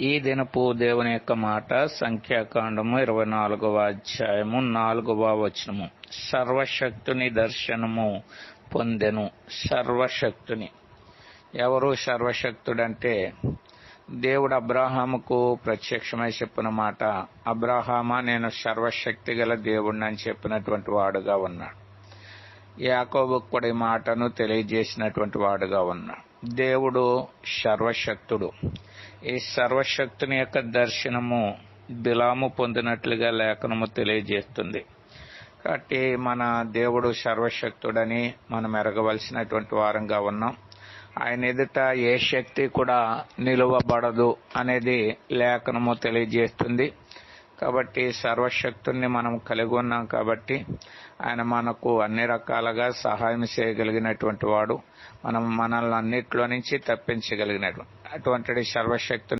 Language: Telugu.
ఈ దినపు దేవుని యొక్క మాట సంఖ్యాకాండము 24వ అధ్యాయము 4వ వచనము. సర్వశక్తుని దర్శనము పొందెను. సర్వశక్తుని ఎవరు సర్వశక్తుడంటే దేవుడు అబ్రాహాముకు ప్రత్యక్షమై చెప్పిన మాట, అబ్రాహామా నేను సర్వశక్తి గల దేవుడిని అని చెప్పినటువంటి వాడుగా ఉన్నాడు. యాకోబుకు కూడా ఈ మాటను తెలియజేసినటువంటి వాడుగా ఉన్నాడు. దేవుడు సర్వశక్తుడు. ఈ సర్వశక్తుని యొక్క దర్శనము బిలాము పొందినట్లుగా లేఖనము తెలియజేస్తుంది. కాబట్టి మన దేవుడు సర్వశక్తుడని మనం ఎరగవలసినటువంటి వారంగా ఉన్నాం. ఆయన ఎదుట ఏ శక్తి కూడా నిలువబడదు అనేది లేఖనము తెలియజేస్తుంది. కాబట్టి సర్వశక్తుల్ని మనం కలిగి ఉన్నాం. కాబట్టి ఆయన మనకు అన్ని రకాలుగా సహాయం చేయగలిగినటువంటి వాడు, మనల్ని అన్నిట్లో నుంచి తప్పించగలిగినటువంటి అటువంటి సర్వశక్తుని